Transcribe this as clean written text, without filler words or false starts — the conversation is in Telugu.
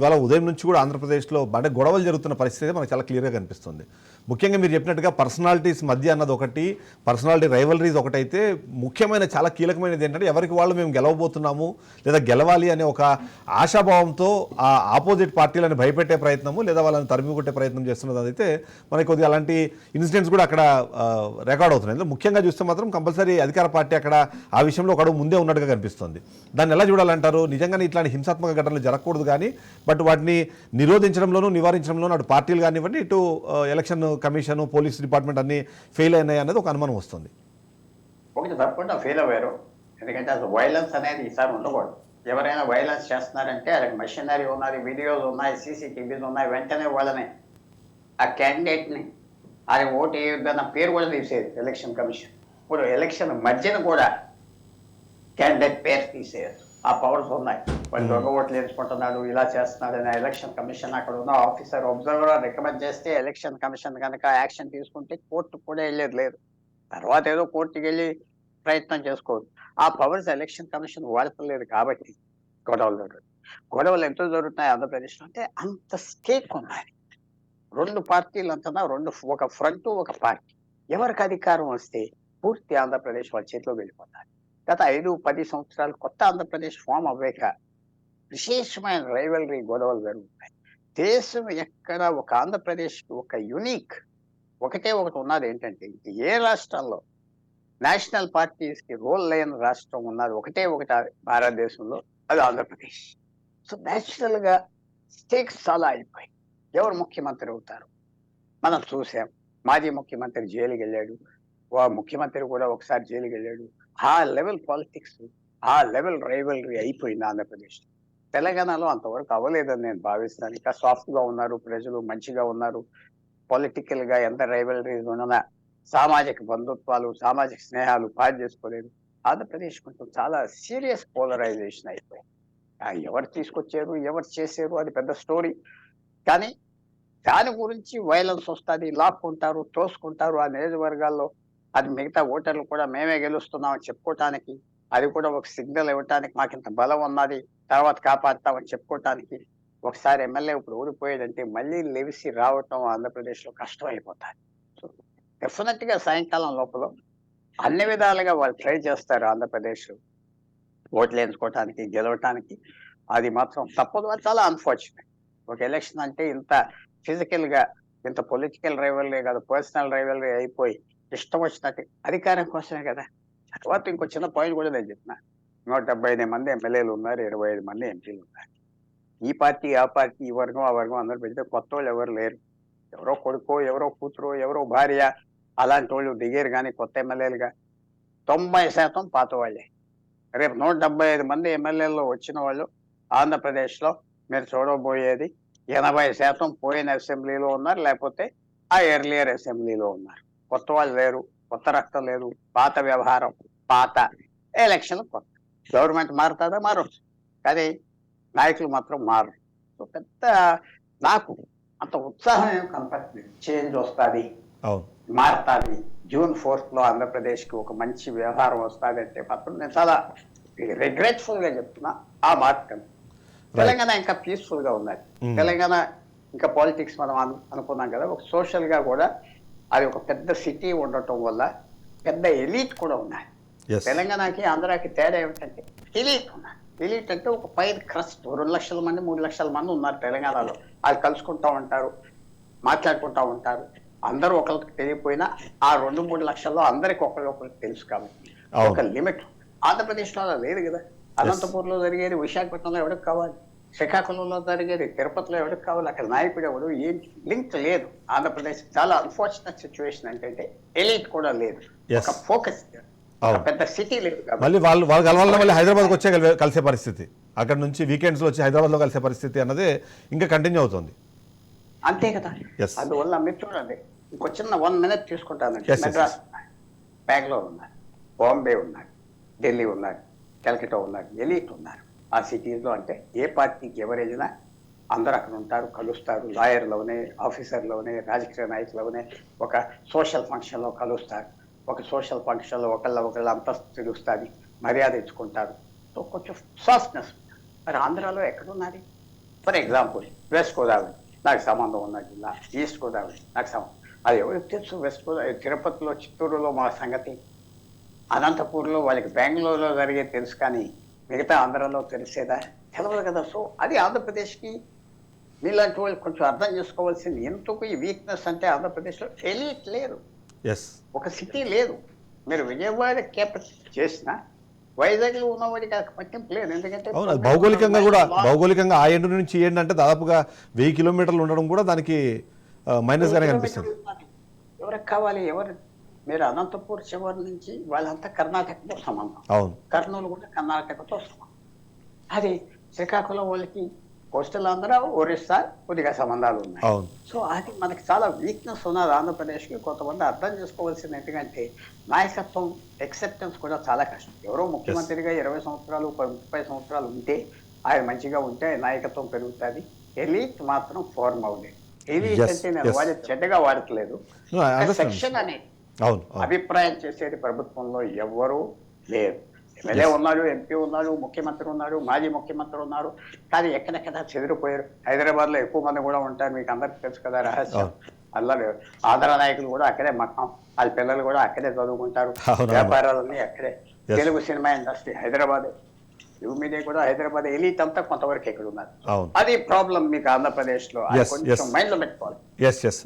ఇవాళ ఉదయం నుంచి కూడా ఆంధ్రప్రదేశ్లో అంటే గొడవలు జరుగుతున్న పరిస్థితి మనకు చాలా క్లియర్గా కనిపిస్తుంది. ముఖ్యంగా మీరు చెప్పినట్టుగా పర్సనాలిటీస్ మధ్య అన్నది ఒకటి, పర్సనాలిటీ రైవలరీస్ ఒకటైతే ముఖ్యమైన చాలా కీలకమైనది ఏంటంటే ఎవరికి వాళ్ళు మేము గెలవబోతున్నాము లేదా గెలవాలి అనే ఒక ఆశాభావంతో ఆ ఆపోజిట్ పార్టీలను భయపెట్టే ప్రయత్నము లేదా వాళ్ళని తరిమి కొట్టే ప్రయత్నం చేస్తున్నది. అయితే మనకి కొద్దిగా అలాంటి ఇన్సిడెంట్స్ కూడా అక్కడ రికార్డ్ అవుతున్నాయి. ముఖ్యంగా చూస్తే మాత్రం కంపల్సరీ అధికార పార్టీ అక్కడ ఆ విషయంలో ఒక అడుగు ముందే ఉన్నట్టుగా కనిపిస్తుంది. దాన్ని ఎలా చూడాలంటారు? నిజంగానే ఇట్లాంటి హింసాత్మక ఘటనలు జరగకూడదు, కానీ బట్ వాటిని నిరోధించడంలోనూ నివారించడంలోనూ అటు పార్టీలు కానివ్వండి, ఇటు ఎలక్షన్ కమిషన్, పోలీస్ డిపార్ట్మెంట్ అన్ని ఫెయిల్ అయినాయి అనేది ఒక అనుమానం వస్తుంది. ఒకటి తప్పకుండా ఫెయిల్ అవ్వారు. ఎందుకంటే అసలు వైలెన్స్ అనేది ఈసారి ఉండకూడదు. ఎవరైనా వైలెన్స్ చేస్తున్నారంటే వాళ్ళకి మెషినరీ ఉన్నది, వీడియోలు ఉన్నాయి, సీసీటీవీలు ఉన్నాయి, వెంటనే వాళ్ళని ఆ క్యాండిడేట్ని అది ఓటు వేయొద్దన్న పేరు కూడా తీసేది ఎలక్షన్ కమిషన్. ఇప్పుడు ఎలక్షన్ మధ్యన కూడా క్యాండిడేట్ పేరు తీసేయచ్చు. ఆ పవర్స్ ఉన్నాయి. వాళ్ళు దొంగ ఓట్లు వేసుకుంటున్నాడు, ఇలా చేస్తున్నాడు అని ఎలక్షన్ కమిషన్ అక్కడ ఉన్న ఆఫీసర్ అబ్జర్వర్ రికమెండ్ చేస్తే ఎలక్షన్ కమిషన్ కనుక యాక్షన్ తీసుకుంటే కోర్టు కూడా వెళ్ళేది లేదు. తర్వాత ఏదో కోర్టుకి వెళ్ళి ప్రయత్నం చేసుకోవచ్చు. ఆ పవర్స్ ఎలక్షన్ కమిషన్ వాడతలేదు కాబట్టి గొడవలు ఎంత జరుగుతున్నాయి ఆంధ్రప్రదేశ్లో అంటే అంత స్టేక్ ఉన్నాయి. రెండు పార్టీలు అంటున్నా, ఒక ఫ్రంట్ ఒక పార్టీ. ఎవరికి అధికారం వస్తే పూర్తి ఆంధ్రప్రదేశ్ వాళ్ళ చేతిలో వెళ్ళిపోతారు. గత 5-10 సంవత్సరాలు కొత్త ఆంధ్రప్రదేశ్ ఫామ్ అవ్వాక విశేషమైన రైవలరీ గొడవలు జరుగుతాయి. దేశం ఎక్కడ ఒక ఆంధ్రప్రదేశ్ ఒక యునిక్ ఒకటి ఉన్నది ఏంటంటే, ఏ రాష్ట్రాల్లో నేషనల్ పార్టీస్కి రోల్ లేని రాష్ట్రం ఉన్నది ఒకటి భారతదేశంలో, అది ఆంధ్రప్రదేశ్. సో న్యాచురల్గా స్టేక్స్ చాలా అయిపోయి ఎవరు ముఖ్యమంత్రి అవుతారు మనం చూసాం. మాజీ ముఖ్యమంత్రి జైలుకి వెళ్ళాడు, ముఖ్యమంత్రి కూడా ఒకసారి జైలుకి వెళ్ళాడు. ఆ లెవెల్ పాలిటిక్స్, ఆ లెవెల్ రైవలరీ అయిపోయింది ఆంధ్రప్రదేశ్. తెలంగాణలో అంతవరకు అవ్వలేదని నేను భావిస్తున్నాను. ఇంకా సాఫ్ట్గా ఉన్నారు ప్రజలు, మంచిగా ఉన్నారు. పొలిటికల్గా ఎంత రైవలరీస్ ఉన్నా సామాజిక బంధుత్వాలు, సామాజిక స్నేహాలు పాడు చేసుకోలేదు. ఆంధ్రప్రదేశ్ కొంచెం చాలా సీరియస్ పోలరైజేషన్ అయిపోయింది. ఎవరు తీసుకొచ్చారు, ఎవరు చేశారు అది పెద్ద స్టోరీ. కానీ దాని గురించి వైలెన్స్ వస్తుంది, లాక్కుంటారు, తోసుకుంటారు ఆ నియోజకవర్గాల్లో. అది మిగతా ఓటర్లు కూడా మేమే గెలుస్తున్నామని చెప్పుకోవటానికి, అది కూడా ఒక సిగ్నల్ ఇవ్వటానికి, మాకు ఇంత బలం ఉన్నది తర్వాత కాపాడుతామని చెప్పుకోవటానికి. ఒకసారి ఎమ్మెల్యే ఇప్పుడు ఓడిపోయేదంటే మళ్ళీ లెవిసి రావటం ఆంధ్రప్రదేశ్లో కష్టం అయిపోతుంది. సో డెఫినెట్గా సాయంకాలం లోపల అన్ని విధాలుగా వాళ్ళు ట్రై చేస్తారు ఆంధ్రప్రదేశ్ ఓట్లు వేయించుకోవటానికి, గెలవటానికి. అది మాత్రం తప్పదు. అది చాలా అన్ఫార్చునేట్. ఒక ఎలక్షన్ అంటే ఇంత ఫిజికల్గా, ఇంత పొలిటికల్ రైవలరీ కాదు, పర్సనల్ రైవలరీ అయిపోయి ఇష్టం వచ్చినట్టు అధికారం కోసమే కదా. తర్వాత ఇంకో చిన్న పాయింట్ కూడా నేను చెప్పిన, 175 మంది ఎమ్మెల్యేలు ఉన్నారు, 25 మంది ఎంపీలు ఉన్నారు. ఈ పార్టీ ఆ పార్టీ, ఈ వర్గం ఆ వర్గం అందరూ పెడితే కొత్త వాళ్ళు ఎవరు లేరు. ఎవరో కొడుకో, ఎవరో కూతురు, ఎవరో భార్య అలాంటి వాళ్ళు దిగారు. కానీ కొత్త ఎమ్మెల్యేలుగా 90% పాత వాళ్ళే. రేపు 175 మంది ఎమ్మెల్యేలు వచ్చిన వాళ్ళు ఆంధ్రప్రదేశ్లో మీరు చూడబోయేది 80% పోయిన అసెంబ్లీలో ఉన్నారు, లేకపోతే ఆ ఎర్లియర్ అసెంబ్లీలో ఉన్నారు. కొత్త వాళ్ళు లేరు, కొత్త రక్తం లేదు, పాత వ్యవహారం, పాత ఎలక్షన్ కొత్త. గవర్నమెంట్ మారుతుందా? మారచ్చు, కానీ నాయకులు మాత్రం మారరు. సో పెద్ద నాకు అంత ఉత్సాహం ఏం కనపడుతుంది. చేంజ్ వస్తుంది, మారుతుంది. June 4th ఆంధ్రప్రదేశ్కి ఒక మంచి వ్యవహారం వస్తుంది అంటే మాత్రం నేను చాలా రిగ్రెట్ఫుల్గా చెప్తున్నా. ఆ మార్పు తెలంగాణ ఇంకా పీస్ఫుల్గా ఉన్నది. తెలంగాణ ఇంకా పాలిటిక్స్ మనం అనుకున్నాం కదా, ఒక సోషల్గా కూడా అది ఒక పెద్ద సిటీ ఉండటం వల్ల పెద్ద ఎలీట్ కూడా ఉన్నాయి. తెలంగాణకి ఆంధ్రాకి తేడా ఏమిటంటే ఎలీట్ ఉన్నారు. ఎలీట్ అంటే ఒక పైన క్రస్ట్ 2 లక్షల మంది 3 లక్షల మంది ఉన్నారు తెలంగాణలో. వాళ్ళు కలుసుకుంటూ ఉంటారు, మాట్లాడుకుంటూ ఉంటారు. అందరూ ఒకరికి తెలియపోయినా ఆ 2-3 లక్షల్లో అందరికి ఒకరికి తెలుసు. కాబట్టి ఒక లిమిట్. ఆంధ్రప్రదేశ్లో అలా లేదు కదా. అనంతపూర్లో జరిగేది విశాఖపట్నంలో ఎవరికి కావాలి, శ్రీకాకుళంలో జరిగేది తిరుపతిలో ఎవరికి కావాలి, అక్కడ నాయకుడు ఎవరు, ఏం లింక్ లేదు. ఆంధ్రప్రదేశ్ చాలా అన్ఫార్చునేట్ సిచ్యువేషన్ ఏంటంటే ఎలీట్ కూడా లేదు, ఒక ఫోకస్, పెద్ద సిటీ లేదు. మళ్ళీ వాళ్ళు కలవాలన్నా మళ్ళీ హైదరాబాద్కి వచ్చే కలిసే పరిస్థితి, అక్కడ నుంచి వీకెండ్స్లో వచ్చి హైదరాబాద్లో కలిసే పరిస్థితి అన్నది ఇంకా కంటిన్యూ అవుతుంది. అంతే కదా. అందువల్ల మీరు చూడండి, ఇంకో చిన్న 1 minute తీసుకుంటానండి. మెడ్రాస్ ఉన్నారు, బెంగళూరు ఉన్నారు, బాంబే ఉన్నారు, ఢిల్లీ ఉన్నారు, కలకత్తా ఉన్నారు, ఎలీట్ ఉన్నారు. ఆ సిటీస్లో అంటే ఏ పార్టీకి ఎవరు వెళ్ళినా అందరూ అక్కడ ఉంటారు, కలుస్తారు. లాయర్లోనే, ఆఫీసర్లోనే, రాజకీయ నాయకులలోనే ఒక సోషల్ ఫంక్షన్లో కలుస్తారు. ఒక సోషల్ ఫంక్షన్లో ఒకళ్ళ అంతస్తు తెలుస్తుంది, మర్యాద ఇచ్చుకుంటారు. సో కొంచెం సాఫ్ట్నెస్. మరి ఆంధ్రాలో ఎక్కడున్నది? ఫర్ ఎగ్జాంపుల్ వెస్ట్ గోదావరి నాకు సంబంధం ఉన్న జిల్లా, ఈస్ట్ గోదావరి నాకు సంబంధం, అది ఎవరికి తెలుసు? వెస్ట్ గోదావరి తిరుపతిలో, చిత్తూరులో మా సంగతి, అనంతపూర్లో వాళ్ళకి బెంగళూరులో జరిగే తెలుసు, కానీ మిగతా ఆంధ్రాలో తెలిసేదా? తెలవదు కదా. సో అది ఆంధ్రప్రదేశ్కి మీలాంటి వాళ్ళు కొంచెం అర్థం చేసుకోవాల్సింది. ఎందుకు ఈ వీక్నెస్ అంటే ఆంధ్రప్రదేశ్లో ఎలీట్ లేదు, ఎస్ ఒక సిటీ లేదు. మీరు విజయవాడ క్యాపిటల్ చేసిన వైజాగ్లో ఉన్నవాడికి పట్టింపు లేదు. ఎందుకంటే అవును, అది భౌగోళికంగా కూడా, భౌగోళికంగా ఆ ఎండు నుంచి ఈ ఎండు అంటే దాదాపుగా 1000 కిలోమీటర్లు ఉండడం కూడా దానికి మైనస్ గానే కనిపిస్తుంది. ఎవరికి కావాలి? ఎవరు? మీరు అనంతపూర్ చివరి నుంచి వాళ్ళంతా కర్ణాటకతో సంబంధం, అవును, కర్నూలు కూడా కర్ణాటకతో సంబంధం. అది శ్రీకాకుళం వాళ్ళకి కోస్టల్ ఆంధ్ర, ఒరిస్సా కొద్దిగా సంబంధాలు ఉన్నాయి. అవును, సో అది మనకి చాలా వీక్నెస్ ఉన్నది ఆంధ్రప్రదేశ్కి. కొంతమంది అర్థం చేసుకోవాల్సింది ఎందుకంటే నాయకత్వం ఎక్సెప్టెన్స్ కూడా చాలా కష్టం. ఎవరో ముఖ్యమంత్రిగా 20 సంవత్సరాలు 30 సంవత్సరాలు ఉంటే, ఆయన మంచిగా ఉంటే నాయకత్వం పెరుగుతుంది. ఎలీట్ మాత్రం ఫార్మ్ అవ్వలేదు. ఎలీట్ Yes, అంటే నేను yes. వాడి చెడ్డగా వాడట్లేదు. No, I understand. సెక్షన్ అనేది అవును, అవును. అభిప్రాయం చేసేది ప్రభుత్వంలో ఎవ్వరూ లేరు. ఎమ్మెల్యే ఉన్నాడు, ఎంపీ ఉన్నాడు, ముఖ్యమంత్రి ఉన్నాడు, మాజీ ముఖ్యమంత్రి ఉన్నాడు, కానీ ఎక్కడెక్కడ చెదిరిపోయారు. హైదరాబాద్లో ఎక్కువ మంది కూడా ఉంటారు, మీకు అందరికీ తెలుసు కదా రహస్యం. అలా లేరు. ఆంధ్ర నాయకులు కూడా అక్కడే మక్కం, వాళ్ళ పిల్లలు కూడా అక్కడే చదువుకుంటారు, అవునవును. వ్యాపారాలన్నీ అక్కడే. Yes. Telugu cinema industry Hyderabad, Telugu media కూడా హైదరాబాద్. ఎలీట్ అంతా కొంతవరకు ఎక్కడ ఉన్నారు. అవును. అది ప్రాబ్లం మీకు ఆంధ్రప్రదేశ్లో. అది Yes, కొంచెం yes. మైండ్లో పెట్టుకోవాలి. Yes yes